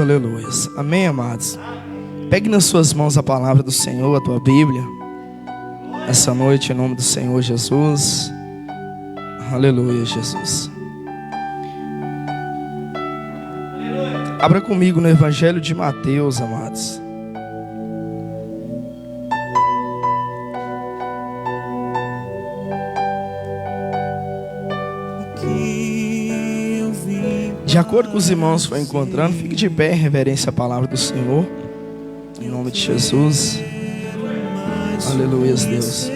Aleluia. Amém, amados? Pegue nas suas mãos a palavra do Senhor, a tua Bíblia, essa noite, em nome do Senhor Jesus. Aleluia, Jesus. Abra comigo no Evangelho de Mateus, amados. De acordo com os irmãos foi encontrando, fique de pé em reverência à palavra do Senhor, em nome de Jesus. Aleluia, Deus.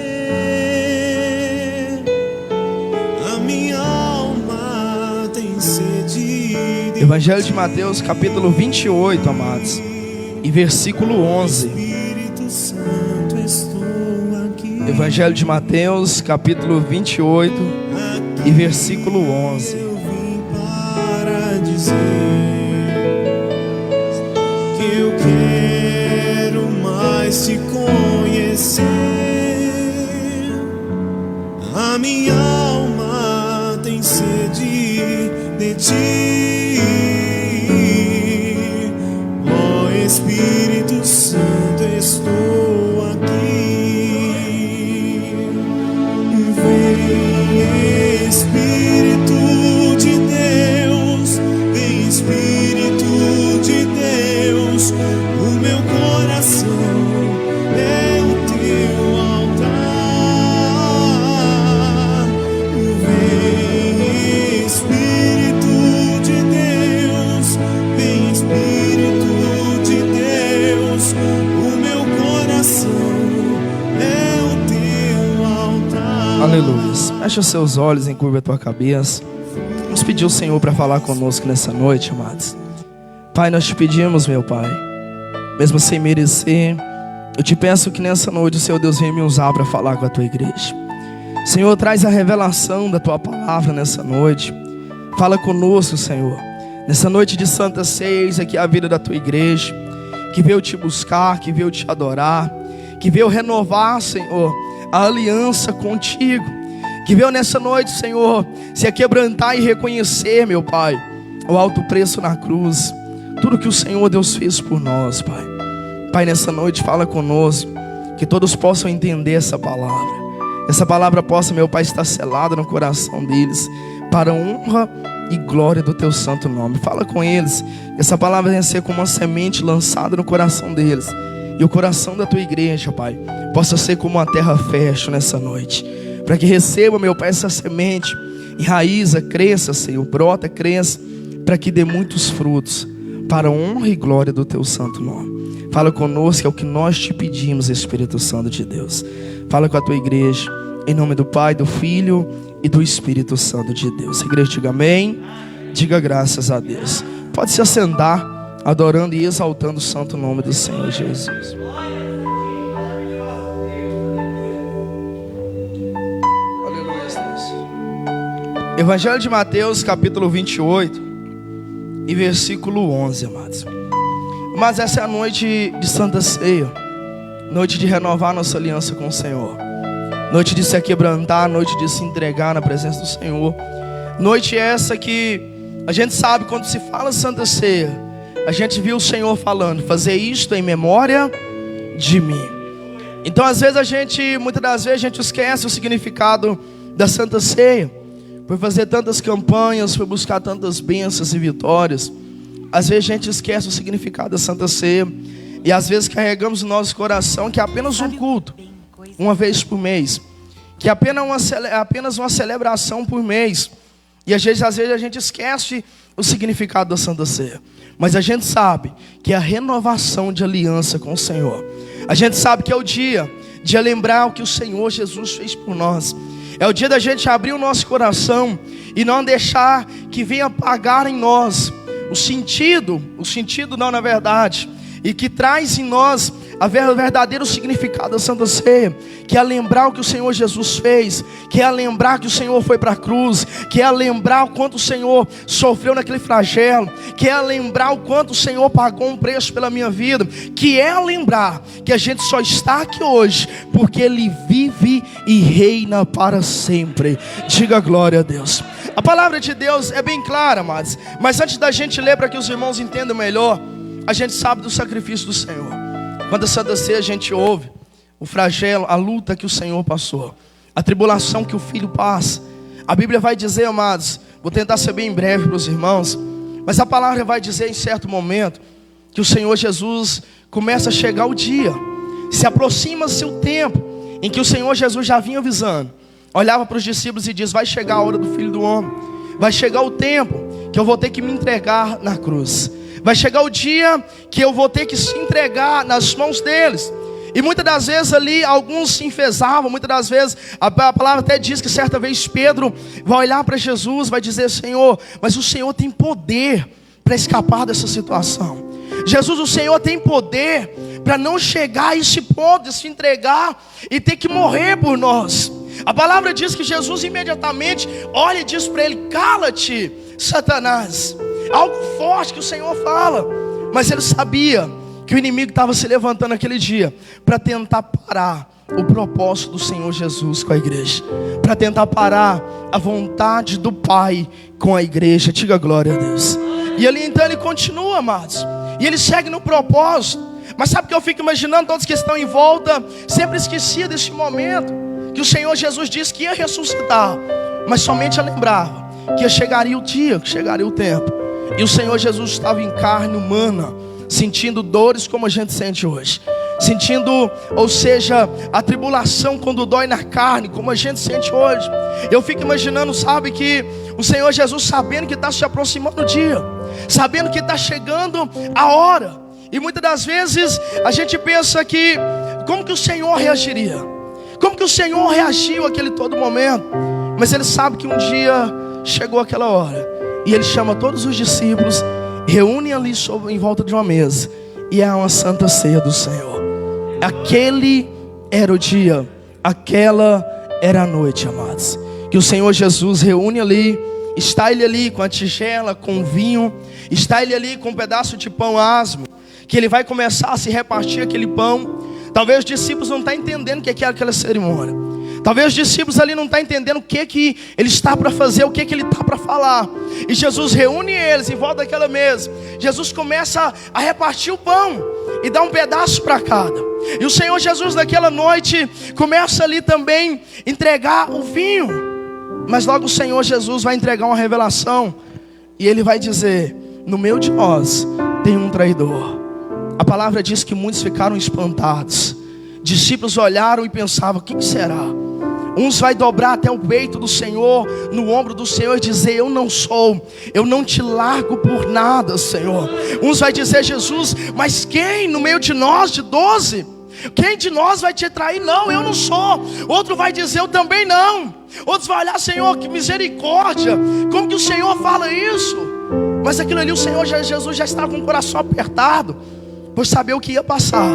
A minha alma tem sede. Evangelho de Mateus, capítulo 28, amados, e versículo 11. Evangelho de Mateus, capítulo 28, e versículo 11. Dizer que eu quero mais te conhecer. A minha alma tem sede de ti, ó Espírito Santo, estou aqui. Vem, Espírito de Deus, vem, Espírito de Deus, o meu coração é o teu altar. Vem, Espírito de Deus, vem, Espírito de Deus, o meu coração é o teu altar. Aleluia. Fecha os seus olhos, encurva a tua cabeça. Vamos pedir ao Senhor para falar conosco nessa noite, amados. Pai, nós te pedimos, meu Pai, mesmo sem merecer, eu te peço que nessa noite o Senhor Deus venha me usar para falar com a tua igreja. Senhor, traz a revelação da tua palavra nessa noite. Fala conosco, Senhor, nessa noite de Santa Ceia. Eis aqui a vida da tua igreja, que veio te buscar, que veio te adorar, que veio renovar, Senhor, a aliança contigo, que veio nessa noite, Senhor, se aquebrantar e reconhecer, meu Pai, o alto preço na cruz, tudo que o Senhor Deus fez por nós, Pai. Pai, nessa noite fala conosco, que todos possam entender essa palavra possa, meu Pai, estar selada no coração deles, para a honra e glória do teu santo nome. Fala com eles, que essa palavra venha ser como uma semente lançada no coração deles, e o coração da tua igreja, Pai, possa ser como uma terra fértil nessa noite, para que receba, meu Pai, essa semente, enraiza, cresça, Senhor, brota, cresça, para que dê muitos frutos, para a honra e glória do teu santo nome. Fala conosco, é o que nós te pedimos, Espírito Santo de Deus. Fala com a tua igreja, em nome do Pai, do Filho e do Espírito Santo de Deus. A igreja diga amém, diga graças a Deus. Pode se assentar, adorando e exaltando o santo nome do Senhor Jesus. Evangelho de Mateus, capítulo 28 e versículo 11, amados. Mas essa é a noite de Santa Ceia, noite de renovar nossa aliança com o Senhor, noite de se aquebrantar, noite de se entregar na presença do Senhor. Noite essa que a gente sabe, quando se fala Santa Ceia, a gente viu o Senhor falando: fazer isto em memória de mim. Então às vezes muitas das vezes a gente esquece o significado da Santa Ceia, por fazer tantas campanhas, por buscar tantas bênçãos e vitórias. Às vezes a gente esquece o significado da Santa Ceia, e às vezes carregamos no nosso coração que é apenas um culto, uma vez por mês, que é apenas uma celebração por mês. E às vezes a gente esquece o significado da Santa Ceia. Mas a gente sabe que é a renovação de aliança com o Senhor. A gente sabe que é o dia de lembrar o que o Senhor Jesus fez por nós. É o dia da gente abrir o nosso coração e não deixar que venha apagar em nós o sentido não, na verdade, e que traz em nós o verdadeiro significado da Santa Ceia, que é lembrar o que o Senhor Jesus fez, que é lembrar que o Senhor foi para a cruz, que é lembrar o quanto o Senhor sofreu naquele flagelo, que é lembrar o quanto o Senhor pagou um preço pela minha vida, que é lembrar que a gente só está aqui hoje porque Ele vive e reina para sempre. Diga glória a Deus. A palavra de Deus é bem clara, amados. Mas antes da gente ler, para que os irmãos entendam melhor, a gente sabe do sacrifício do Senhor. Quando a Santa Ceia a gente ouve o flagelo, a luta que o Senhor passou, a tribulação que o Filho passa. A Bíblia vai dizer, amados, vou tentar ser bem breve para os irmãos, mas a palavra vai dizer em certo momento que o Senhor Jesus começa a chegar o dia, se aproxima-se o tempo em que o Senhor Jesus já vinha avisando. Olhava para os discípulos e diz: vai chegar a hora do Filho do Homem, vai chegar o tempo que eu vou ter que me entregar na cruz, vai chegar o dia que eu vou ter que se entregar nas mãos deles. E muitas das vezes ali, alguns se enfesavam, muitas das vezes, a palavra até diz que certa vez Pedro vai olhar para Jesus, vai dizer: Senhor, mas o Senhor tem poder para escapar dessa situação. Jesus, o Senhor tem poder para não chegar a esse ponto de se entregar e ter que morrer por nós. A palavra diz que Jesus imediatamente olha e diz para ele: cala-te, Satanás. Algo forte que o Senhor fala, mas ele sabia que o inimigo estava se levantando aquele dia para tentar parar o propósito do Senhor Jesus com a igreja, para tentar parar a vontade do Pai com a igreja. Diga glória a Deus. E ali então ele continua, amados, e ele segue no propósito. Mas sabe o que eu fico imaginando? Todos que estão em volta sempre esqueciam desse momento que o Senhor Jesus disse que ia ressuscitar, mas somente lembrava que chegaria o dia, que chegaria o tempo. E o Senhor Jesus estava em carne humana, sentindo dores como a gente sente hoje, sentindo, ou seja, a tribulação quando dói na carne, como a gente sente hoje. Eu fico imaginando, sabe, que o Senhor Jesus, sabendo que está se aproximando o dia, sabendo que está chegando a hora, e muitas das vezes a gente pensa que, como que o Senhor reagiria? Como que o Senhor reagiu àquele todo momento? Mas ele sabe que um dia chegou aquela hora, e ele chama todos os discípulos, reúne ali em volta de uma mesa, e é uma santa ceia do Senhor. Aquele era o dia, aquela era a noite, amados, que o Senhor Jesus reúne ali. Está ele ali com a tigela, com o vinho, está ele ali com um pedaço de pão asmo, que ele vai começar a se repartir aquele pão. Talvez os discípulos não estão entendendo o que é aquela cerimônia. Talvez os discípulos ali não estão entendendo o que ele está para fazer, o que ele está para falar. E Jesus reúne eles em volta daquela mesa. Jesus começa a repartir o pão e dá um pedaço para cada. E o Senhor Jesus naquela noite começa ali também a entregar o vinho. Mas logo o Senhor Jesus vai entregar uma revelação, e ele vai dizer: no meio de nós tem um traidor. A palavra diz que muitos ficaram espantados. Discípulos olharam e pensavam: quem será? Uns vai dobrar até o peito do Senhor, no ombro do Senhor, e dizer: eu não sou, eu não te largo por nada, Senhor. Uns vai dizer: Jesus, mas quem no meio de nós, de 12? Quem de nós vai te trair? Não, eu não sou. Outro vai dizer: eu também não. Outros vão olhar: Senhor, que misericórdia, como que o Senhor fala isso? Mas aquilo ali, o Senhor Jesus já estava com o coração apertado, por saber o que ia passar.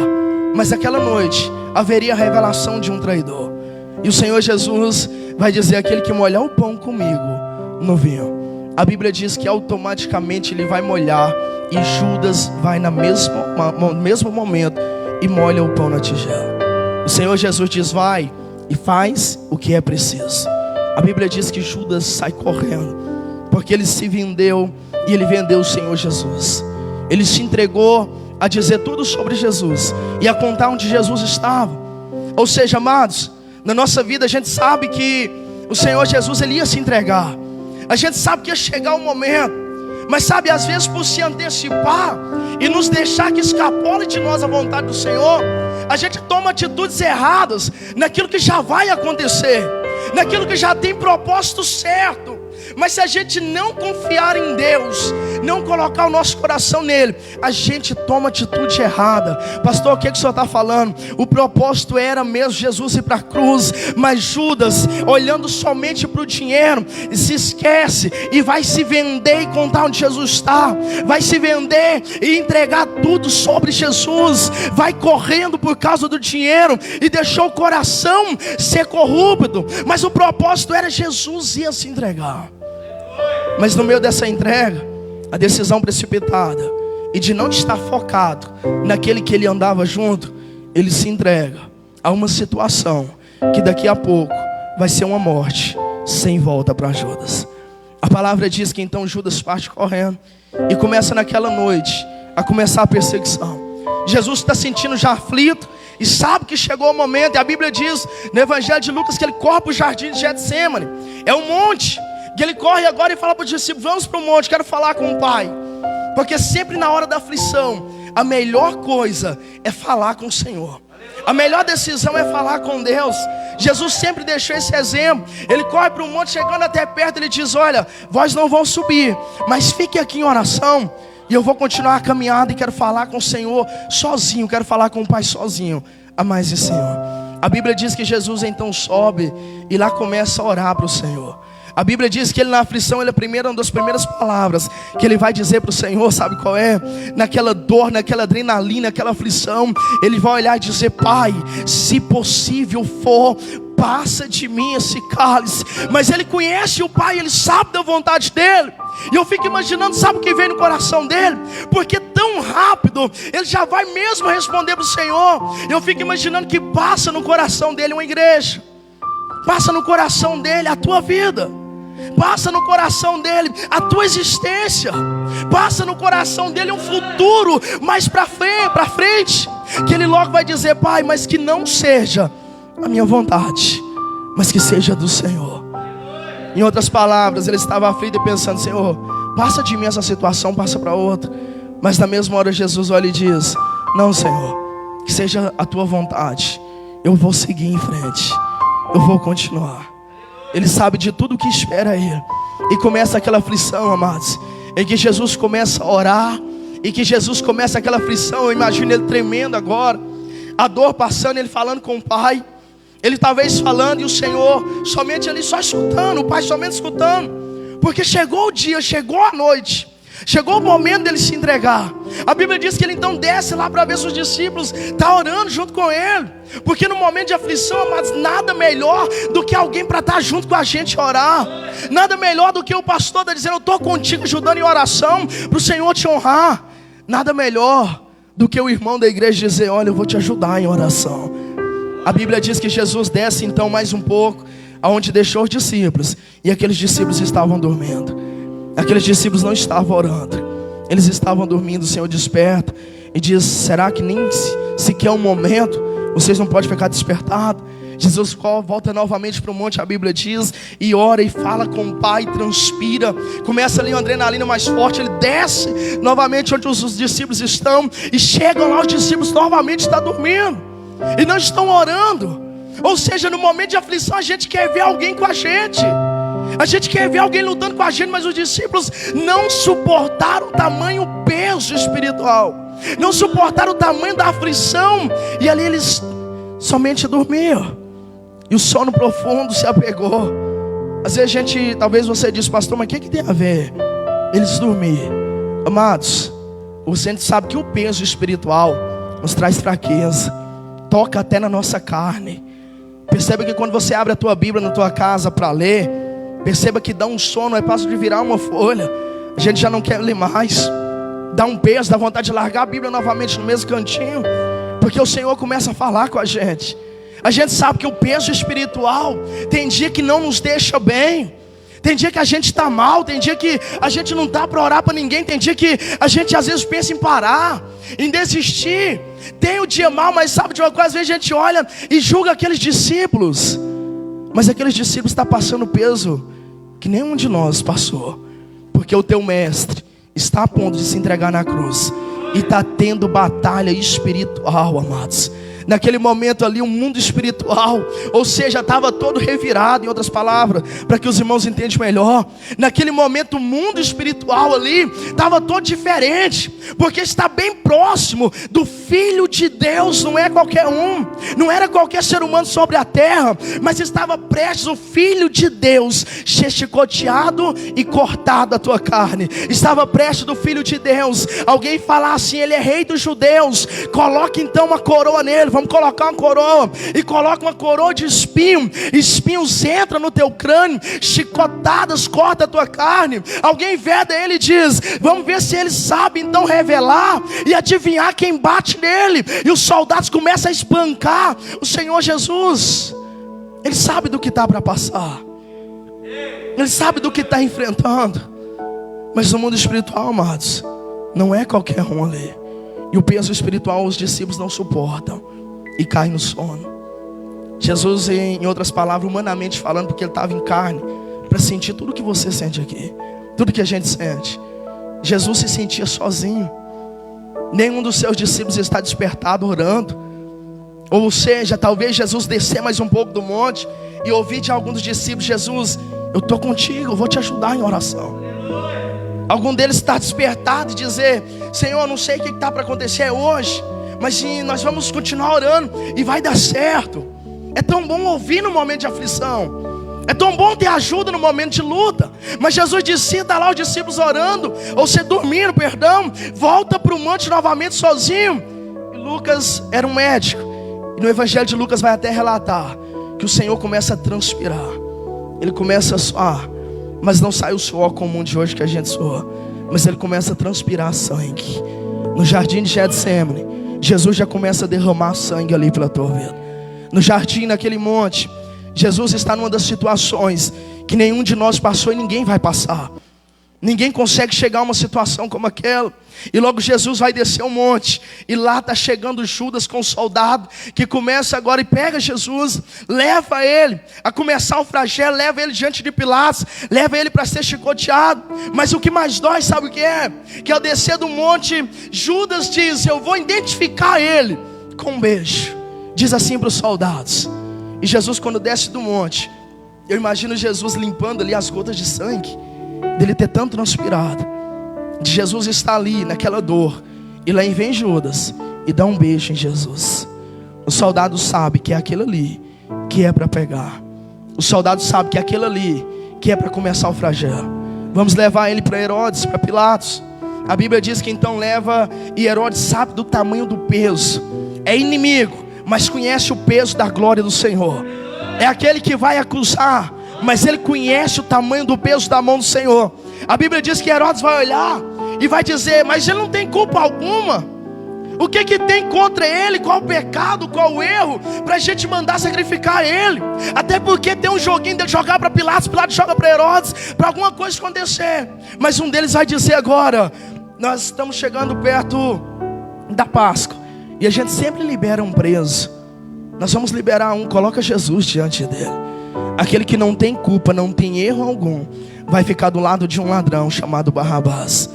Mas aquela noite haveria a revelação de um traidor. E o Senhor Jesus vai dizer: aquele que molhar o pão comigo no vinho. A Bíblia diz que automaticamente ele vai molhar, e Judas vai no mesmo momento e molha o pão na tigela. O Senhor Jesus diz: vai e faz o que é preciso. A Bíblia diz que Judas sai correndo, porque ele se vendeu, e ele vendeu o Senhor Jesus. Ele se entregou a dizer tudo sobre Jesus e a contar onde Jesus estava. Ou seja, amados, na nossa vida a gente sabe que o Senhor Jesus, ele ia se entregar. A gente sabe que ia chegar o momento, mas sabe, às vezes por se antecipar e nos deixar que escapole de nós a vontade do Senhor, a gente toma atitudes erradas naquilo que já vai acontecer, naquilo que já tem propósito certo. Mas se a gente não confiar em Deus, não colocar o nosso coração nele, a gente toma atitude errada. Pastor, o que o senhor está falando? O propósito era mesmo Jesus ir para a cruz, mas Judas, olhando somente para o dinheiro, se esquece e vai se vender e contar onde Jesus está. Vai se vender e entregar tudo sobre Jesus. Vai correndo por causa do dinheiro e deixou o coração ser corrupto. Mas o propósito era Jesus ia se entregar. Mas no meio dessa entrega, a decisão precipitada e de não estar focado naquele que ele andava junto, ele se entrega a uma situação que daqui a pouco vai ser uma morte sem volta para Judas. palavra diz que então Judas parte correndo e começa naquela noite a começar a perseguição. Jesus está sentindo já aflito e sabe que chegou o momento. E a Bíblia diz no Evangelho de Lucas que ele corre para o jardim de Getsemane. É um monte que ele corre agora e fala para os discípulos: vamos para o monte, quero falar com o Pai. Porque sempre na hora da aflição, a melhor coisa é falar com o Senhor. A melhor decisão é falar com Deus. Jesus sempre deixou esse exemplo. Ele corre para o monte, chegando até perto, ele diz: olha, vós não vão subir, mas fiquem aqui em oração, e eu vou continuar a caminhada e quero falar com o Senhor sozinho, quero falar com o Pai sozinho. A mais e Senhor. A Bíblia diz que Jesus então sobe e lá começa a orar para o Senhor. A Bíblia diz que ele na aflição, uma das primeiras palavras que ele vai dizer para o Senhor, sabe qual é? Naquela dor, naquela adrenalina, naquela aflição, ele vai olhar e dizer: Pai, se possível for, passa de mim esse cálice. Mas ele conhece o Pai, ele sabe da vontade dele. E eu fico imaginando, sabe o que vem no coração dele? Porque tão rápido, ele já vai mesmo responder para o Senhor. Eu fico imaginando que passa no coração dele uma igreja. Passa no coração dele a tua vida. Passa no coração dele a tua existência. Passa no coração dele um futuro mais para frente. Que ele logo vai dizer: Pai, mas que não seja a minha vontade, mas que seja do Senhor. Em outras palavras, ele estava aflito e pensando: Senhor, passa de mim essa situação, passa para outra. Mas na mesma hora Jesus olha e diz: não, Senhor, que seja a tua vontade. Eu vou seguir em frente, eu vou continuar. Ele sabe de tudo que espera ele. E começa aquela aflição, amados, em que Jesus começa a orar, e que Jesus começa aquela aflição. Eu imagino ele tremendo agora, a dor passando, ele falando com o Pai. Ele talvez falando e o Senhor somente ali só escutando, o Pai somente escutando. Porque chegou o dia, chegou a noite, chegou o momento dele se entregar. A Bíblia diz que ele então desce lá para ver se os discípulos estão orando junto com ele. Porque no momento de aflição, mas nada melhor do que alguém para estar junto com a gente orar. Nada melhor do que o pastor está dizendo: eu estou contigo ajudando em oração para o Senhor te honrar. Nada melhor do que o irmão da igreja dizer: olha, eu vou te ajudar em oração. A Bíblia diz que Jesus desce então mais um pouco, aonde deixou os discípulos. E aqueles discípulos estavam dormindo. Aqueles discípulos não estavam orando, eles estavam dormindo. O Senhor desperta e diz: será que nem sequer um momento vocês não podem ficar despertados? Jesus volta novamente para o monte, a Bíblia diz, e ora e fala com o Pai, transpira. Começa ali uma adrenalina mais forte. Ele desce novamente onde os discípulos estão. E chegam lá, os discípulos novamente estão dormindo e não estão orando. Ou seja, no momento de aflição, a gente quer ver alguém com a gente. A gente quer ver alguém lutando com a gente. Mas os discípulos não suportaram o tamanho peso espiritual, não suportaram o tamanho da aflição. E ali eles somente dormiam. E o sono profundo se apegou. Às vezes a gente, talvez você diz: pastor, mas o que tem a ver eles dormir? Amados, você sabe que o peso espiritual nos traz fraqueza, toca até na nossa carne. Perceba que quando você abre a tua Bíblia na tua casa para ler, perceba que dá um sono, é passo de virar uma folha, a gente já não quer ler mais. Dá um peso, dá vontade de largar a Bíblia novamente no mesmo cantinho. Porque o Senhor começa a falar com a gente. A gente sabe que o peso espiritual tem dia que não nos deixa bem. Tem dia que a gente está mal. Tem dia que a gente não está para orar para ninguém. Tem dia que a gente às vezes pensa em parar, em desistir. Tem o dia mal, mas sabe de uma coisa? Às vezes a gente olha e julga aqueles discípulos. Mas aqueles discípulos estão passando peso que nenhum de nós passou. Porque o teu mestre está a ponto de se entregar na cruz. E está tendo batalha espiritual, amados. Naquele momento ali, o mundo espiritual, ou seja, estava todo revirado. Em outras palavras, para que os irmãos entendam melhor, naquele momento o mundo espiritual ali estava todo diferente, porque está bem próximo do Filho de Deus. Não é qualquer um, não era qualquer ser humano sobre a terra, mas estava prestes o Filho de Deus ser chicoteado e cortado a tua carne. Estava prestes do Filho de Deus. Alguém falar assim: ele é rei dos judeus, coloque então uma coroa nele. Vamos colocar uma coroa. E coloca uma coroa de espinho. Espinhos entram no teu crânio, chicotadas corta a tua carne. Alguém veda ele e diz: vamos ver se ele sabe então revelar e adivinhar quem bate nele. E os soldados começam a espancar o Senhor Jesus. Ele sabe do que está para passar. Ele sabe do que está enfrentando. Mas no mundo espiritual, amados, não é qualquer um ali. E o peso espiritual os discípulos não suportam e caem no sono. Jesus, em outras palavras, humanamente falando, porque ele estava em carne, para sentir tudo que você sente aqui, tudo que a gente sente. Jesus se sentia sozinho. Nenhum dos seus discípulos está despertado orando. Ou seja, talvez Jesus descer mais um pouco do monte e ouvir de algum dos discípulos: Jesus, eu estou contigo, eu vou te ajudar em oração. Algum deles está despertado e dizer: Senhor, eu não sei o que está para acontecer hoje, mas nós vamos continuar orando e vai dar certo. É tão bom ouvir no momento de aflição. É tão bom ter ajuda no momento de luta. Mas Jesus disse: está lá os discípulos orando, ou você dormindo, perdão, volta para o monte novamente sozinho. E Lucas era um médico, e no Evangelho de Lucas vai até relatar que o Senhor começa a transpirar. Ele começa a suar, mas não sai o suor comum de hoje que a gente soa, mas ele começa a transpirar sangue. No jardim de Getsemane, Jesus já começa a derramar sangue ali pela tua vida. No jardim, naquele monte, Jesus está numa das situações que nenhum de nós passou e ninguém vai passar. Ninguém consegue chegar a uma situação como aquela. E logo Jesus vai descer um monte, e lá está chegando Judas com um soldado, que começa agora e pega Jesus, leva ele a começar o flagelo, leva ele diante de Pilatos, leva ele para ser chicoteado. Mas o que mais dói, sabe o que é? Que ao descer do monte, Judas diz: eu vou identificar ele com um beijo. Diz assim para os soldados. E Jesus, quando desce do monte, eu imagino Jesus limpando ali as gotas de sangue, dele ter tanto transpirado, de Jesus estar ali naquela dor, e lá vem Judas e dá um beijo em Jesus. O soldado sabe que é aquilo ali que é para pegar. O soldado sabe que é aquilo ali que é para começar o flagelo. Vamos levar ele para Herodes, para Pilatos. A Bíblia diz que então leva, e Herodes sabe do tamanho do peso. É inimigo, mas conhece o peso da glória do Senhor. É aquele que vai acusar, mas ele conhece o tamanho do peso da mão do Senhor. A Bíblia diz que Herodes vai olhar e vai dizer: mas ele não tem culpa alguma. O que que tem contra ele? Qual o pecado, qual o erro, para a gente mandar sacrificar ele? Até porque tem um joguinho dele jogar para Pilatos, Pilatos joga para Herodes, para alguma coisa acontecer. Mas um deles vai dizer agora: nós estamos chegando perto da Páscoa, e a gente sempre libera um preso. Nós vamos liberar um, coloca Jesus diante dele. Aquele que não tem culpa, não tem erro algum, vai ficar do lado de um ladrão chamado Barrabás,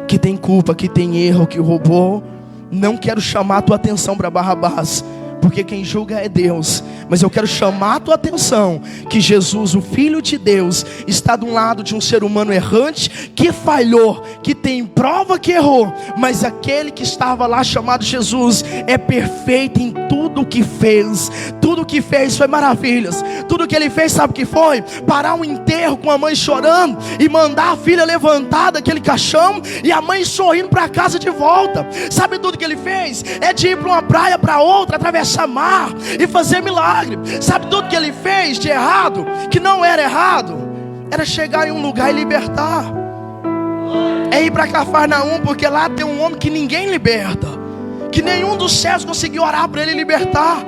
que tem culpa, que tem erro, que roubou. Não quero chamar a tua atenção para Barrabás, porque quem julga é Deus. Mas eu quero chamar a tua atenção que Jesus, o Filho de Deus, está do lado de um ser humano errante, que falhou, que tem prova que errou. Mas aquele que estava lá chamado Jesus é perfeito em tudo o que fez. Tudo o que fez foi maravilhas. Tudo que ele fez, sabe o que foi? Parar um enterro com a mãe chorando e mandar a filha levantar daquele caixão e a mãe sorrindo para casa de volta. Sabe tudo que ele fez? É de ir para uma praia, para outra, atravessar mar e fazer milagre. Sabe tudo que ele fez de errado, que não era errado? Era chegar em um lugar e libertar. É ir para Cafarnaum, porque lá tem um homem que ninguém liberta, que nenhum dos céus conseguiu orar para ele libertar.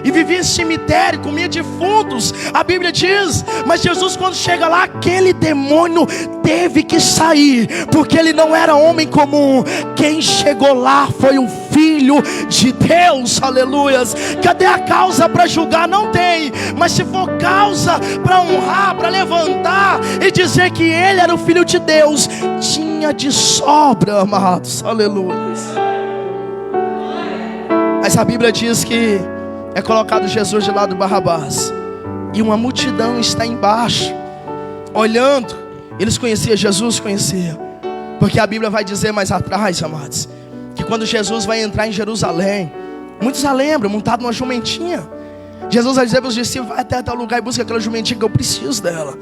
E vivia em cemitério, comia defuntos, a Bíblia diz. Mas Jesus, quando chega lá, aquele demônio teve que sair, porque ele não era homem comum. Quem chegou lá foi o Filho de Deus, aleluias. Cadê a causa para julgar? Não tem. Mas se for causa para honrar, para levantar e dizer que ele era o Filho de Deus, tinha de sobra, amados, aleluias. Mas a Bíblia diz que é colocado Jesus de lado do Barrabás, e uma multidão está embaixo, olhando. Eles conheciam Jesus? Conheciam. Porque a Bíblia vai dizer mais atrás, amados, que quando Jesus vai entrar em Jerusalém, muitos a lembram, montado numa jumentinha. Jesus vai dizer para os discípulos: vai até tal lugar e busca aquela jumentinha que eu preciso dela.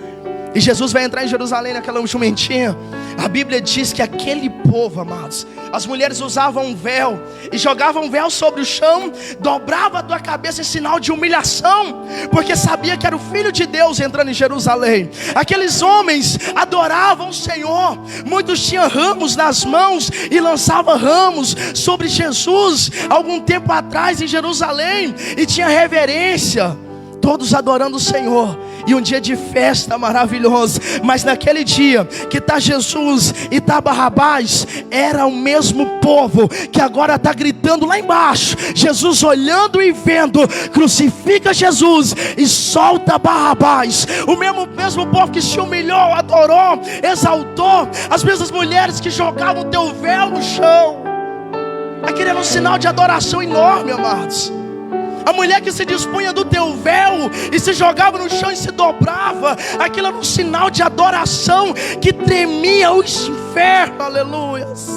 E Jesus vai entrar em Jerusalém naquela jumentinha. A Bíblia diz que aquele povo, amados, as mulheres usavam um véu e jogavam um véu sobre o chão, dobrava a tua cabeça em sinal de humilhação, porque sabia que era o Filho de Deus entrando em Jerusalém. Aqueles homens adoravam o Senhor. Muitos tinham ramos nas mãos e lançavam ramos sobre Jesus algum tempo atrás em Jerusalém, e tinha reverência, todos adorando o Senhor. e um dia de festa maravilhoso. Mas naquele dia que está Jesus e está Barrabás, era o mesmo povo que agora está gritando lá embaixo. Jesus olhando e vendo, crucifica Jesus e solta Barrabás. O mesmo povo que se humilhou, adorou, exaltou. As mesmas mulheres que jogavam o teu véu no chão. Aquele era um sinal de adoração enorme, amados. A mulher que se dispunha do teu véu e se jogava no chão e se dobrava, aquilo era um sinal de adoração que tremia o inferno, aleluias.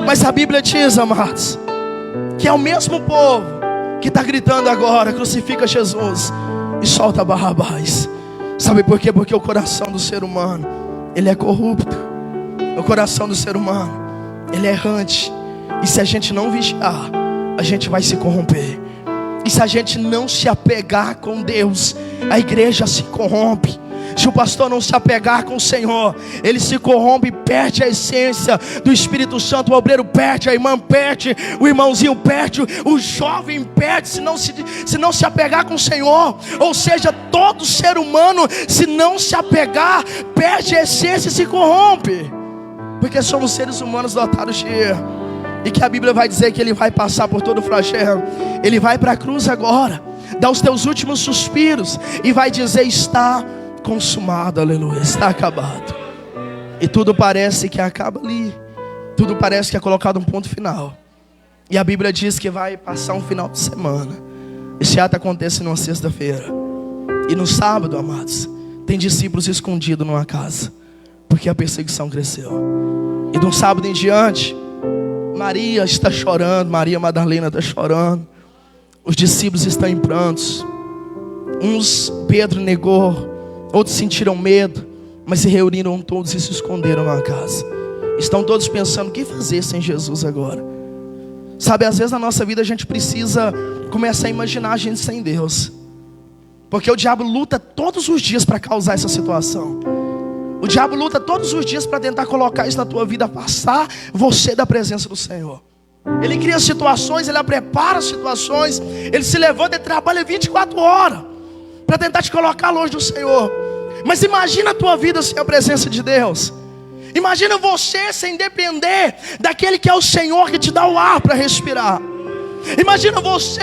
Mas a Bíblia diz, amados, que é o mesmo povo que está gritando agora, crucifica Jesus e solta Barrabás. Sabe por quê? Porque o coração do ser humano, ele é corrupto. O coração do ser humano, ele é errante. E se a gente não vigiar, a gente vai se corromper. E se a gente não se apegar com Deus, a igreja se corrompe. Se o pastor não se apegar com o Senhor, ele se corrompe, perde a essência do Espírito Santo. O obreiro perde, a irmã perde, o irmãozinho perde, o jovem perde se não se apegar com o Senhor. Ou seja, todo ser humano, se não se apegar, perde a essência e se corrompe. Porque somos seres humanos dotados de erro. E que a Bíblia vai dizer que ele vai passar por todo o flagelo. Ele vai para a cruz agora, dar os teus últimos suspiros e vai dizer: está consumado, aleluia, está acabado. E tudo parece que acaba ali. Tudo parece que é colocado um ponto final. E a Bíblia diz que vai passar um final de semana. Esse ato acontece numa sexta-feira. E no sábado, amados, tem discípulos escondidos numa casa, porque a perseguição cresceu. E de um sábado em diante, Maria está chorando, Maria Madalena está chorando. Os discípulos estão em prantos. Uns Pedro negou, outros sentiram medo, mas se reuniram todos e se esconderam na casa. Estão todos pensando: o que fazer sem Jesus agora? Sabe, às vezes na nossa vida a gente precisa começar a imaginar a gente sem Deus. Porque o diabo luta todos os dias para causar essa situação. O diabo luta todos os dias para tentar colocar isso na tua vida, afastar você da presença do Senhor. Ele cria situações, ele prepara situações, ele se levanta e trabalha 24 horas para tentar te colocar longe do Senhor. Mas imagina a tua vida sem a presença de Deus. Imagina você sem depender daquele que é o Senhor que te dá o ar para respirar. Imagina você,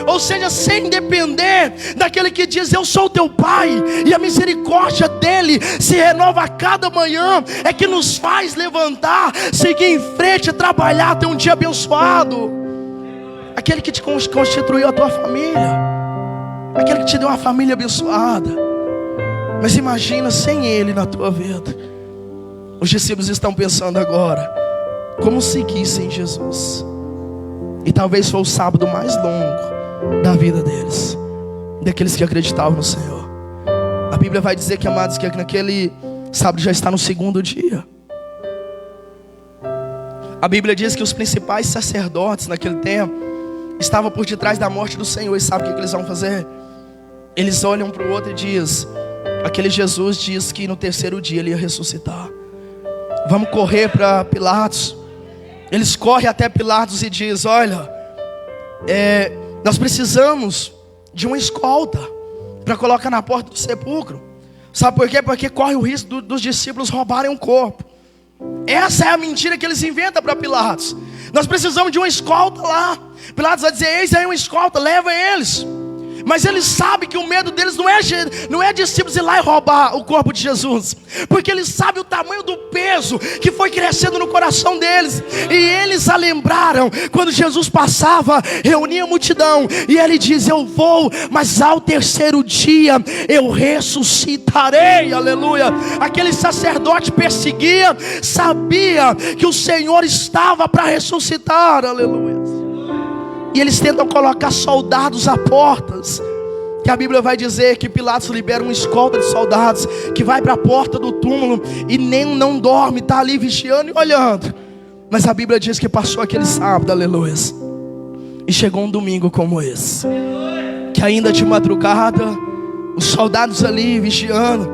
ou seja, sem depender daquele que diz: eu sou teu pai, e a misericórdia dele se renova a cada manhã, é que nos faz levantar, seguir em frente, trabalhar, ter um dia abençoado. Aquele que te constituiu a tua família, aquele que te deu uma família abençoada. Mas imagina sem ele na tua vida. Os discípulos estão pensando agora: como seguir sem Jesus? E talvez foi o sábado mais longo da vida deles, daqueles que acreditavam no Senhor. A Bíblia vai dizer, que amados, que naquele sábado já está no segundo dia. A Bíblia diz que os principais sacerdotes naquele tempo estavam por detrás da morte do Senhor. E sabe o que eles vão fazer? Eles olham um para o outro e dizem: aquele Jesus diz que no terceiro dia ele ia ressuscitar. Vamos correr para Pilatos. Eles correm até Pilatos e dizem: olha, nós precisamos de uma escolta para colocar na porta do sepulcro. Sabe por quê? Porque corre o risco dos discípulos roubarem um corpo. Essa é a mentira que eles inventam para Pilatos. Nós precisamos de uma escolta lá. Pilatos vai dizer: eis aí uma escolta, leva eles. Mas eles sabem que o medo deles não é discípulos ir lá e roubar o corpo de Jesus, porque eles sabem o tamanho do peso que foi crescendo no coração deles. E eles lembraram quando Jesus passava, reunia a multidão, e ele diz: eu vou, mas ao terceiro dia eu ressuscitarei, aleluia. Aquele sacerdote perseguia, sabia que o Senhor estava para ressuscitar, aleluia. E eles tentam colocar soldados a portas, que a Bíblia vai dizer que Pilatos libera uma escolta de soldados que vai para a porta do túmulo e nem não dorme, está ali vigiando e olhando. Mas a Bíblia diz que passou aquele sábado, aleluia, e chegou um domingo como esse, que ainda de madrugada, os soldados ali vigiando,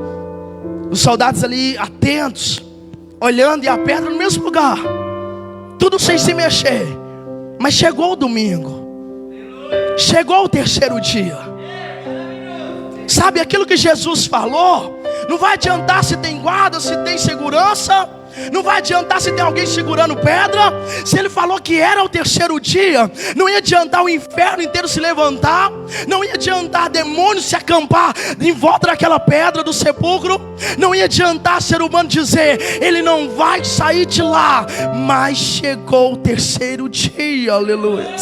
os soldados ali atentos, olhando, e a pedra no mesmo lugar, tudo sem se mexer. Mas chegou o domingo, chegou o terceiro dia. Sabe, aquilo que Jesus falou, não vai adiantar se tem guarda, se tem segurança, não vai adiantar se tem alguém segurando pedra. Se ele falou que era o terceiro dia, não ia adiantar o inferno inteiro se levantar, não ia adiantar demônios se acampar em volta daquela pedra do sepulcro, não ia adiantar ser humano dizer, ele não vai sair de lá. Mas chegou o terceiro dia, aleluia,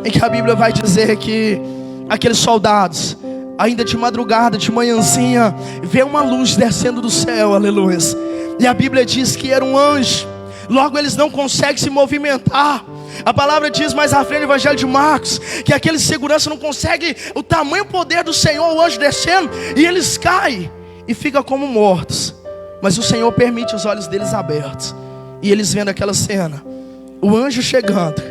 em que a Bíblia vai dizer que aqueles soldados, ainda de madrugada, de manhãzinha, vê uma luz descendo do céu, aleluia. E a Bíblia diz que era um anjo. Logo eles não conseguem se movimentar. A palavra diz mais à frente no Evangelho de Marcos, que aquele segurança não consegue, o tamanho e o poder do Senhor, o anjo descendo, e eles caem e ficam como mortos. Mas o Senhor permite os olhos deles abertos, e eles vendo aquela cena, o anjo chegando.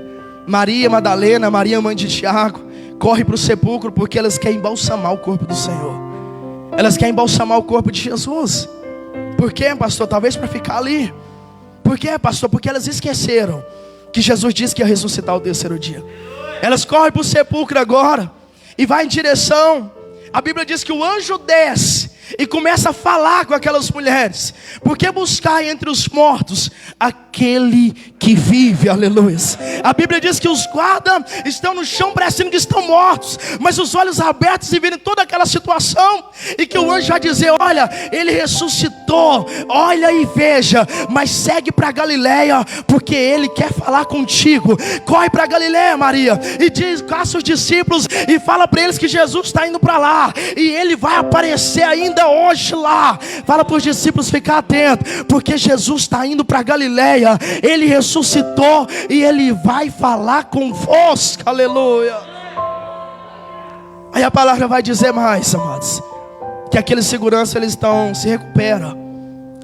Maria Madalena, Maria mãe de Tiago, corre para o sepulcro, porque elas querem embalsamar o corpo do Senhor. Elas querem embalsamar o corpo de Jesus. Por quê, pastor? Talvez para ficar ali. Por quê, pastor? Porque elas esqueceram que Jesus disse que ia ressuscitar o terceiro dia. Elas correm para o sepulcro agora e vai em direção. A Bíblia diz que o anjo desce e começa a falar com aquelas mulheres. Por que buscar entre os mortos aquele que vive? Aleluia. A Bíblia diz que os guardas estão no chão parecendo que estão mortos, mas os olhos abertos e viram toda aquela situação. E que o anjo vai dizer, olha, ele ressuscitou, olha e veja, mas segue para Galileia, porque ele quer falar contigo. Corre para Galileia, Maria, e diz, caça os discípulos e fala para eles que Jesus está indo para lá, e ele vai aparecer ainda hoje lá. Fala para os discípulos ficar atentos, porque Jesus está indo para Galileia, ele ressuscitou e ele vai falar convosco, aleluia. Aí a palavra vai dizer mais, amados, que aqueles seguranças eles se recuperam,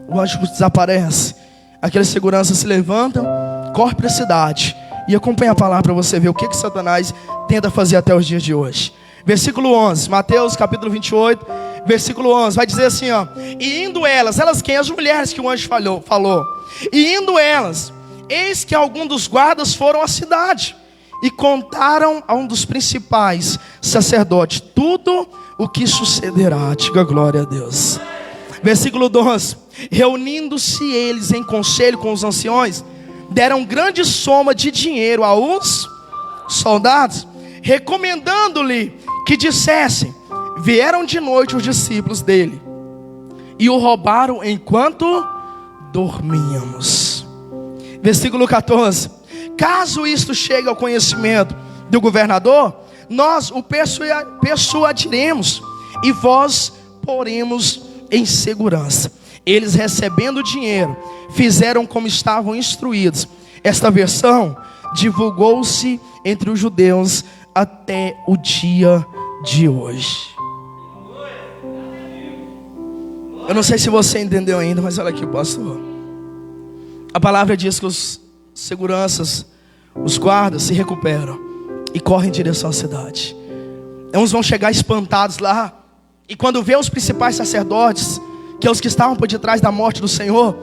o anjo desaparece, aqueles seguranças se levantam, corre para a cidade e acompanha a palavra para você ver o que Satanás tenta fazer até os dias de hoje. Versículo 11, Mateus capítulo 28, versículo 11, vai dizer assim, ó: e indo elas quem? As mulheres que o anjo falou. E indo elas, eis que alguns dos guardas foram à cidade e contaram a um dos principais sacerdotes tudo o que sucederá. Diga glória a Deus. Versículo 12, reunindo-se eles em conselho com os anciões, deram grande soma de dinheiro aos soldados, recomendando-lhe que dissessem: vieram de noite os discípulos dele e o roubaram enquanto dormíamos. Versículo 14, caso isto chegue ao conhecimento do governador, nós o persuadiremos e vós poremos em segurança. Eles, recebendo o dinheiro, fizeram como estavam instruídos. Esta versão divulgou-se entre os judeus até o dia de hoje. Eu não sei se você entendeu ainda, mas olha aqui, pastor. A palavra diz que os seguranças, os guardas se recuperam e correm em direção à cidade. Uns vão chegar espantados lá, e quando vê os principais sacerdotes, que é os que estavam por detrás da morte do Senhor,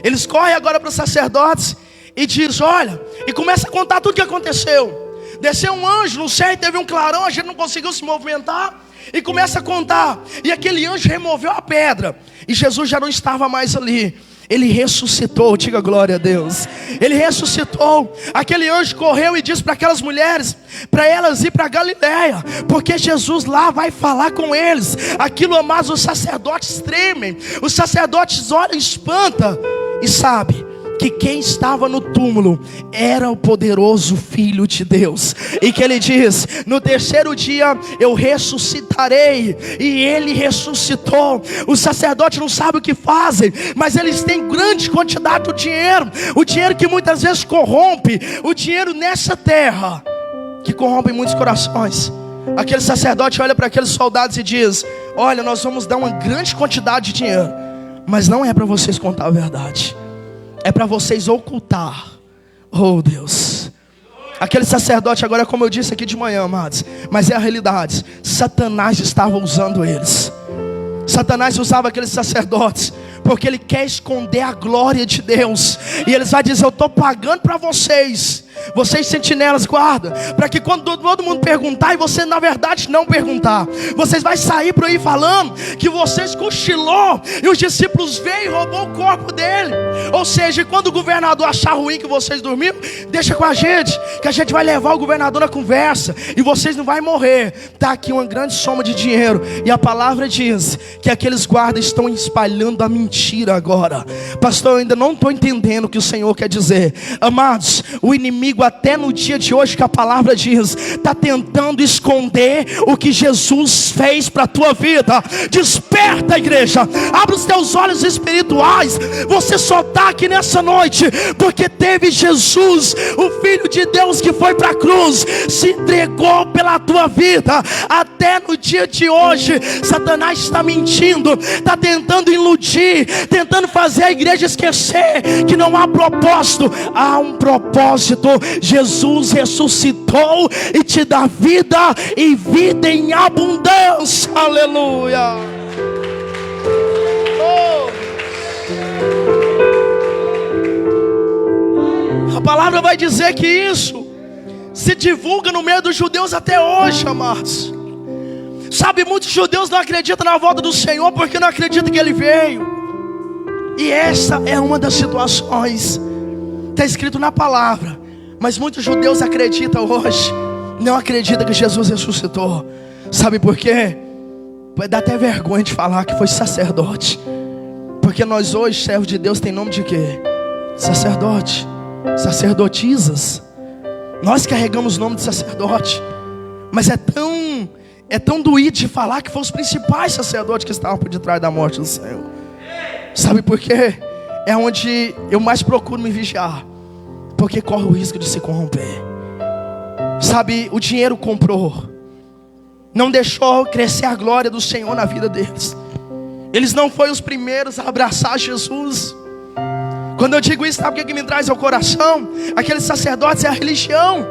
eles correm agora para os sacerdotes e diz: olha, e começa a contar tudo o que aconteceu. Desceu um anjo no céu e teve um clarão, a gente não conseguiu se movimentar. E começa a contar, e aquele anjo removeu a pedra, e Jesus já não estava mais ali. Ele ressuscitou, diga glória a Deus. Ele ressuscitou. Aquele anjo correu e disse para aquelas mulheres, para elas ir para Galileia, porque Jesus lá vai falar com eles. Aquilo, amados, os sacerdotes tremem, os sacerdotes olham, espanta, e sabe que quem estava no túmulo era o poderoso Filho de Deus. E que ele diz: no terceiro dia eu ressuscitarei. E ele ressuscitou. Os sacerdotes não sabem o que fazem, mas eles têm grande quantidade do dinheiro, o dinheiro que muitas vezes corrompe, o dinheiro nessa terra que corrompe muitos corações. Aquele sacerdote olha para aqueles soldados e diz: olha, nós vamos dar uma grande quantidade de dinheiro, mas não é para vocês contar a verdade, é para vocês ocultar. Oh Deus. Aquele sacerdote agora, como eu disse aqui de manhã, amados, mas é a realidade. Satanás estava usando eles. Satanás usava aqueles sacerdotes porque ele quer esconder a glória de Deus. E eles vão dizer: eu estou pagando para vocês Vocês sentinelas, guarda, para que quando todo mundo perguntar e você na verdade não perguntar, vocês vão sair por aí falando que vocês cochilou e os discípulos veio e roubou o corpo dele. Ou seja, quando o governador achar ruim que vocês dormiram, deixa com a gente, que a gente vai levar o governador na conversa e vocês não vão morrer. Está aqui uma grande soma de dinheiro. E a palavra diz que aqueles guardas estão espalhando a mentira agora. Pastor, eu ainda não estou entendendo o que o Senhor quer dizer. Amados, o inimigo até no dia de hoje, que a palavra diz, está tentando esconder o que Jesus fez para a tua vida. Desperta, igreja, abre os teus olhos espirituais. Você só está aqui nessa noite porque teve Jesus, o Filho de Deus, que foi para a cruz, se entregou pela tua vida. Até no dia de hoje Satanás está mentindo, está tentando iludir, tentando fazer a igreja esquecer que não há propósito. Há um propósito. Jesus ressuscitou e te dá vida, e vida em abundância. Aleluia. A palavra vai dizer que isso se divulga no meio dos judeus até hoje, amados. Sabe, muitos judeus não acreditam na volta do Senhor porque não acreditam que Ele veio. E essa é uma das situações. Está escrito na palavra. Mas muitos judeus acreditam hoje, não acreditam que Jesus ressuscitou. Sabe por quê? Vai dar até vergonha de falar que foi sacerdote. Porque nós hoje, servos de Deus, tem nome de quê? Sacerdote, sacerdotisas. Nós carregamos o nome de sacerdote. Mas é tão doído de falar que foram os principais sacerdotes que estavam por detrás da morte do Senhor. Sabe por quê? É onde eu mais procuro me vigiar, porque corre o risco de se corromper. Sabe, o dinheiro comprou, não deixou crescer a glória do Senhor na vida deles. Eles não foram os primeiros a abraçar Jesus. Quando eu digo isso, sabe o que me traz ao coração? Aqueles sacerdotes é a religião.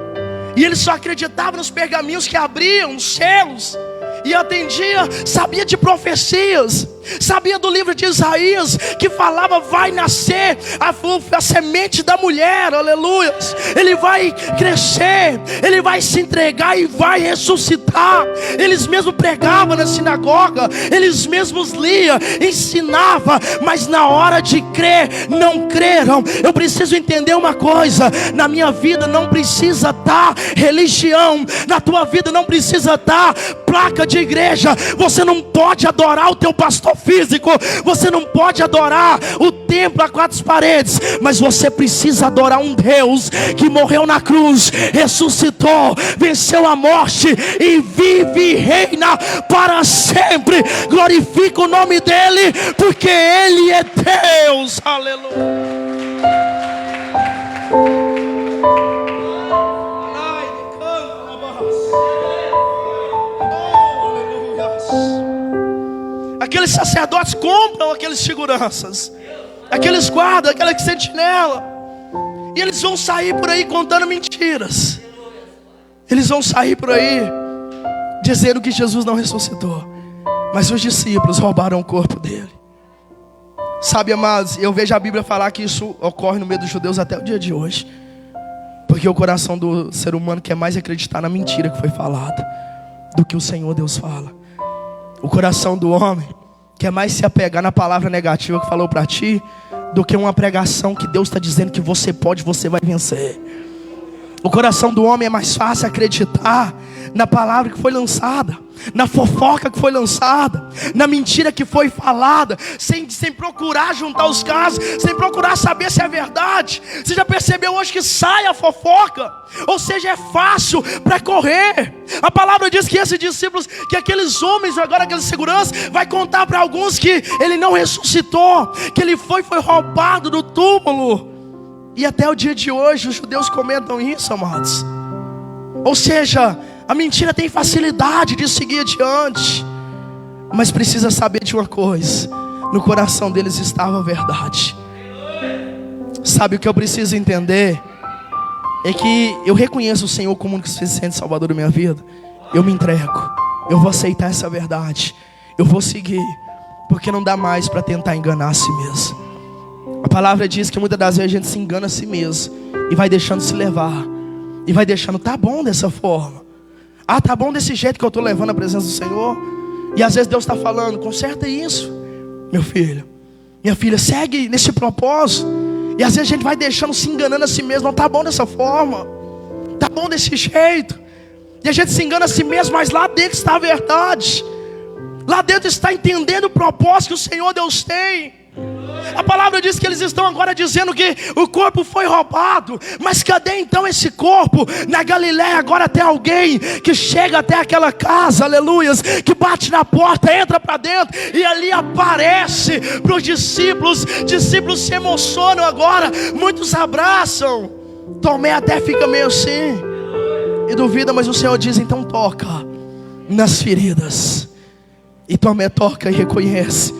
E eles só acreditavam nos pergaminhos que abriam, os selos, e atendia, sabia de profecias, sabia do livro de Isaías, que falava, vai nascer a semente da mulher, aleluia. Ele vai crescer, ele vai se entregar e vai ressuscitar. Eles mesmos pregavam na sinagoga, eles mesmos liam, ensinavam, mas na hora de crer, não creram. Eu preciso entender uma coisa: na minha vida não precisa estar religião, na tua vida não precisa estar placa de igreja. Você não pode adorar o teu pastor físico, você não pode adorar o templo a quatro paredes, mas você precisa adorar um Deus que morreu na cruz, ressuscitou, venceu a morte e vive e reina para sempre. Glorifica o nome dele, porque ele é Deus. Aleluia. Aqueles sacerdotes compram aqueles seguranças, aqueles guardas, aquela sentinela, e eles vão sair por aí contando mentiras. Eles vão sair por aí dizendo que Jesus não ressuscitou, mas os discípulos roubaram o corpo dele. Sabe, amados, eu vejo a Bíblia falar que isso ocorre no meio dos judeus até o dia de hoje, porque o coração do ser humano quer mais acreditar na mentira que foi falada do que o Senhor Deus fala. O coração do homem quer mais se apegar na palavra negativa que falou para ti do que uma pregação que Deus está dizendo que você pode, você vai vencer. O coração do homem é mais fácil acreditar na palavra que foi lançada, na fofoca que foi lançada, na mentira que foi falada, sem procurar juntar os casos, sem procurar saber se é verdade. Você já percebeu hoje que sai a fofoca? Ou seja, é fácil para correr. A palavra diz que esses discípulos, que aqueles homens, agora aqueles seguranças, vai contar para alguns que ele não ressuscitou, que ele foi roubado do túmulo. E até o dia de hoje os judeus comentam isso, amados. Ou seja, a mentira tem facilidade de seguir adiante, mas precisa saber de uma coisa: no coração deles estava a verdade. Sabe o que eu preciso entender? É que eu reconheço o Senhor como único suficiente Salvador da minha vida. Eu me entrego, eu vou aceitar essa verdade, eu vou seguir, porque não dá mais para tentar enganar a si mesmo. A palavra diz que muitas das vezes a gente se engana a si mesmo e vai deixando se levar E vai deixando, tá bom dessa forma. Ah, tá bom desse jeito que eu estou levando a presença do Senhor. E às vezes Deus está falando, conserta isso, meu filho, minha filha, segue nesse propósito. E às vezes a gente vai deixando, se enganando a si mesmo. Não, tá bom dessa forma, tá bom desse jeito. E a gente se engana a si mesmo, mas lá dentro está a verdade. Lá dentro está entendendo o propósito que o Senhor Deus tem. A palavra diz que eles estão agora dizendo que o corpo foi roubado. Mas cadê então esse corpo? Na Galiléia agora tem alguém que chega até aquela casa, aleluias, que bate na porta, entra para dentro e ali aparece para os discípulos. Discípulos se emocionam agora, muitos abraçam. Tomé até fica meio assim e duvida, mas o Senhor diz, então toca nas feridas. E Tomé toca e reconhece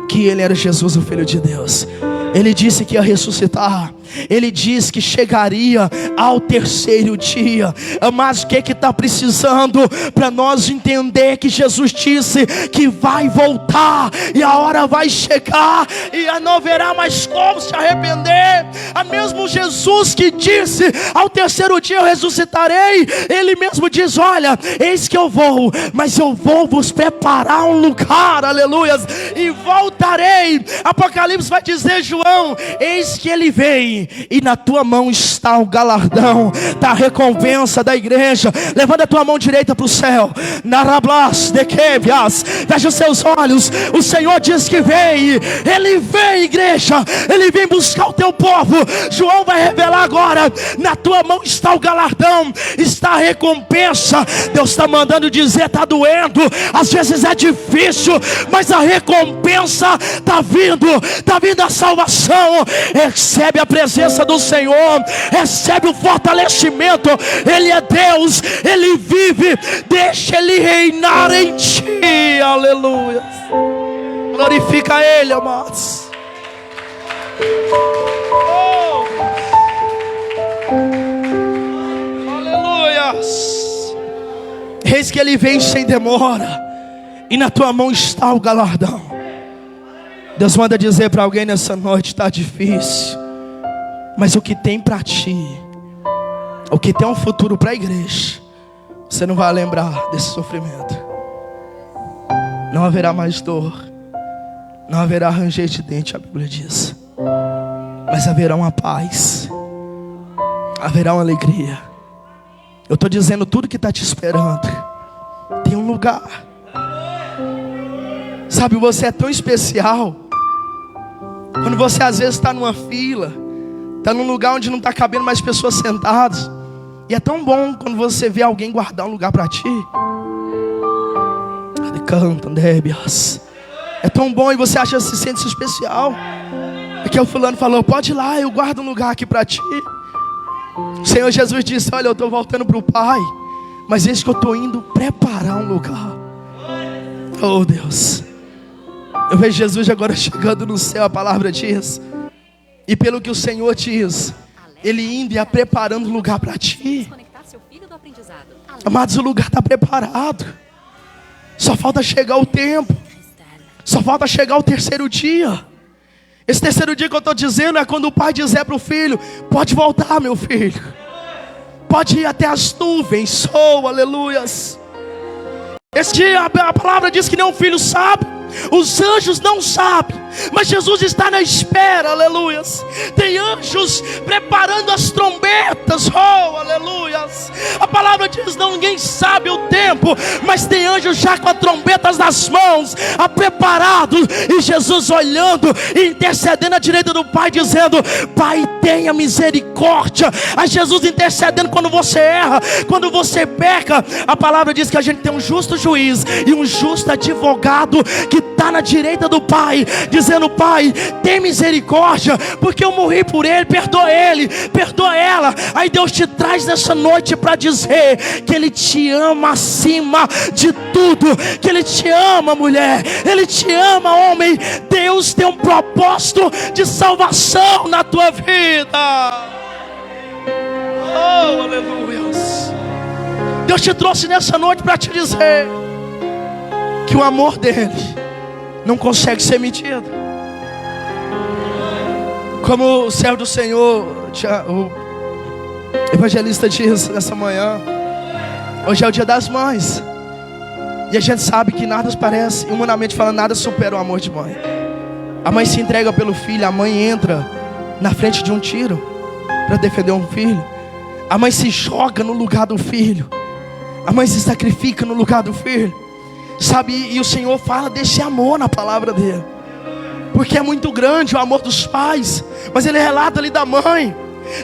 que ele era Jesus, o Filho de Deus. Ele disse que ia ressuscitar. Ele disse que chegaria ao terceiro dia. Mas o que está precisando para nós entender que Jesus disse que vai voltar e a hora vai chegar e não haverá mais como se arrepender? A mesmo Jesus que disse ao terceiro dia eu ressuscitarei, ele mesmo diz, olha, eis que eu vou, mas eu vou vos preparar um lugar, aleluias, e voltarei. Apocalipse vai dizer, João, eis que ele vem e na tua mão está o galardão da recompensa da igreja. Levanta a tua mão direita para o céu. Narablas de quebias. Fecha os seus olhos. O Senhor diz que vem. Ele vem, igreja. Ele vem buscar o teu povo. João vai revelar agora. Na tua mão está o galardão, está a recompensa. Deus está mandando dizer, está doendo, às vezes é difícil, mas a recompensa está vindo a salvação. Recebe a presença do Senhor, recebe o fortalecimento. Ele é Deus, Ele vive, deixa Ele reinar em ti, aleluia. Glorifica Ele, amados. Aleluias. Eis que Ele vem sem demora, e na tua mão está o galardão. Deus manda dizer para alguém nessa noite, está difícil, mas o que tem para ti, o que tem um futuro para a igreja, você não vai lembrar desse sofrimento. Não haverá mais dor, não haverá ranger de dente, a Bíblia diz, mas haverá uma paz, haverá uma alegria. Eu estou dizendo, tudo que está te esperando tem um lugar. Sabe, você é tão especial. Quando você às vezes está numa fila, está num lugar onde não está cabendo mais pessoas sentadas, e é tão bom quando você vê alguém guardar um lugar para ti. É tão bom e você acha, se sente especial. É que o fulano falou, pode ir lá, eu guardo um lugar aqui para ti. O Senhor Jesus disse, olha, eu estou voltando para o Pai, mas eis que eu estou indo preparar um lugar. Oh Deus, eu vejo Jesus agora chegando no céu, a palavra diz. E pelo que o Senhor diz, Ele indo e a preparando um lugar para ti. Amados, o lugar está preparado. Só falta chegar o tempo. Só falta chegar o terceiro dia. Esse terceiro dia que eu estou dizendo é quando o pai dizer para o filho, pode voltar, meu filho, pode ir até as nuvens. Oh, aleluias. Esse dia a palavra diz que nem um filho sabe, os anjos não sabem, mas Jesus está na espera, aleluias. Tem anjos preparando as trombetas, oh, aleluias. A palavra diz, não, ninguém sabe o tempo, mas tem anjos já com as trombetas nas mãos, preparado. E Jesus olhando e intercedendo à direita do Pai, dizendo, Pai, tenha misericórdia. A Jesus intercedendo quando você erra, quando você peca. A palavra diz que a gente tem um justo juiz e um justo advogado que está na direita do Pai, dizendo, Pai, tem misericórdia, porque eu morri por ele, perdoa ela. Aí Deus te traz nessa noite para dizer que Ele te ama acima de tudo, que Ele te ama, mulher, Ele te ama, homem. Deus tem um propósito de salvação na tua vida. Oh, aleluia. Deus te trouxe nessa noite para te dizer que o amor dele não consegue ser medido. Como o servo do Senhor, O evangelista diz nessa manhã: hoje é o dia das mães. E a gente sabe que nada parece, humanamente falando, nada supera o amor de mãe. A mãe se entrega pelo filho. A mãe entra na frente de um tiro para defender um filho. A mãe se joga no lugar do filho. A mãe se sacrifica no lugar do filho. Sabe, e o Senhor fala desse amor na palavra dele, porque é muito grande o amor dos pais, mas ele relata ali da mãe.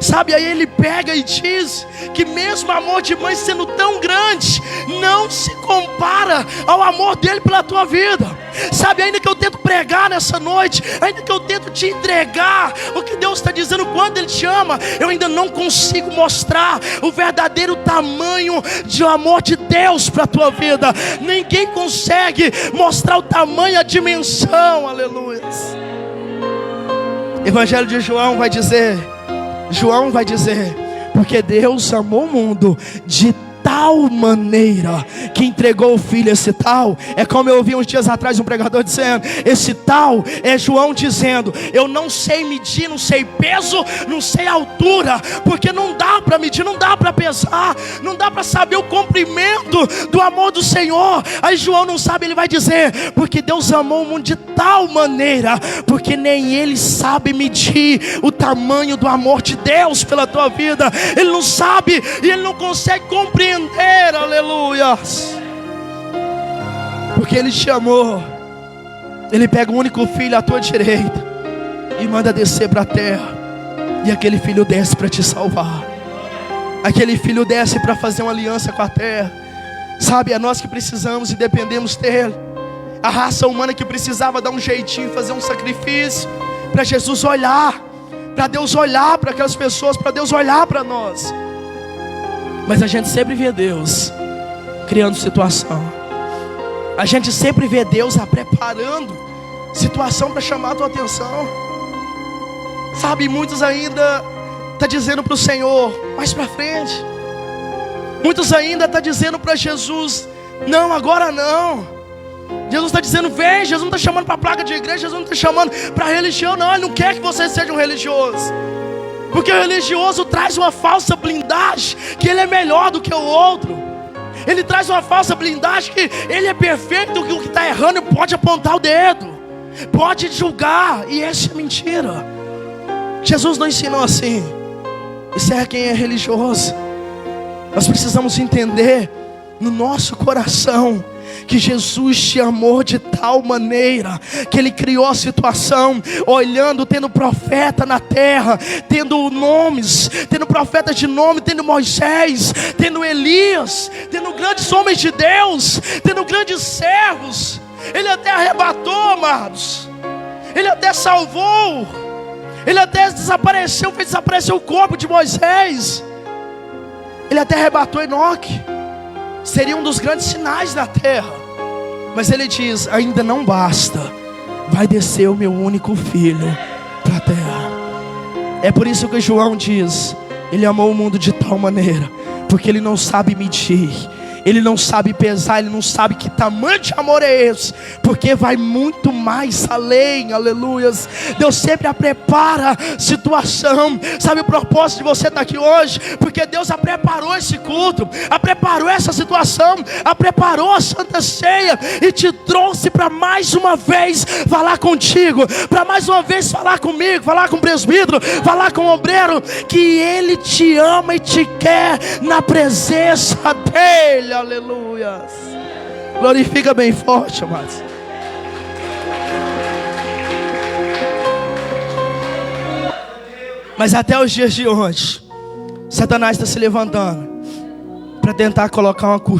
Sabe, aí ele pega e diz que mesmo o amor de mãe sendo tão grande, não se compara ao amor dele pela tua vida. Sabe, ainda que eu tento pregar nessa noite, ainda que eu tento te entregar o que Deus está dizendo, quando Ele te ama, eu ainda não consigo mostrar o verdadeiro tamanho de amor de Deus para a tua vida. Ninguém consegue mostrar o tamanho, a dimensão. Aleluia. Evangelho de João vai dizer, porque Deus amou o mundo de tal maneira que entregou o filho. Esse tal é como eu ouvi uns dias atrás um pregador dizendo, esse tal é João dizendo: eu não sei medir, não sei peso, não sei altura, porque não dá para medir, não dá para pesar, não dá para saber o comprimento do amor do Senhor. Aí João não sabe, ele vai dizer: porque Deus amou o mundo de tal maneira, porque nem ele sabe medir o tamanho do amor de Deus pela tua vida. Ele não sabe e ele não consegue compreender. Aleluia. Porque Ele te amou. Ele pega o único filho à tua direita e manda descer para a terra. E aquele filho desce para te salvar. Aquele filho desce para fazer uma aliança com a terra. Sabe, é nós que precisamos e dependemos dele. A raça humana que precisava dar um jeitinho, fazer um sacrifício, para Jesus olhar, para Deus olhar para aquelas pessoas, para Deus olhar para nós. Mas a gente sempre vê Deus criando situação. A gente sempre vê Deus preparando situação para chamar a tua atenção. Sabe, muitos ainda estão dizendo para o Senhor: mais para frente. Muitos ainda estão dizendo para Jesus: não, agora não. Jesus está dizendo: vem. Jesus não está chamando para placa de igreja. Jesus não está chamando para religião, não. Ele não quer que você seja um religioso, porque o religioso traz uma falsa blindagem que ele é melhor do que o outro. Ele traz uma falsa blindagem que ele é perfeito, que o que está errando pode apontar o dedo, pode julgar. E essa é mentira. Jesus não ensinou assim. Isso é quem é religioso. Nós precisamos entender no nosso coração que Jesus te amou de tal maneira que Ele criou a situação, olhando, tendo profeta na terra, tendo nomes, tendo profetas de nome, tendo Moisés, tendo Elias, tendo grandes homens de Deus, tendo grandes servos. Ele até arrebatou, amados. Ele até salvou. Ele até desapareceu, fez desaparecer o corpo de Moisés. Ele até arrebatou Enoque. Seria um dos grandes sinais da terra. Mas ele diz: ainda não basta, vai descer o meu único filho para a terra. É por isso que João diz: ele amou o mundo de tal maneira, porque ele não sabe medir, ele não sabe pesar, ele não sabe que tamanho de amor é esse, porque vai muito mais além. Aleluias. Deus sempre a prepara situação. Sabe o propósito de você estar aqui hoje? Porque Deus a preparou esse culto, a preparou essa situação, a preparou a Santa Ceia e te trouxe para mais uma vez falar contigo, para mais uma vez falar comigo, falar com o presbítero, falar com o obreiro, que Ele te ama e te quer na presença dEle. Aleluia. Glorifica bem forte, amados. Mas até os dias de hoje, Satanás está se levantando para tentar colocar uma cortina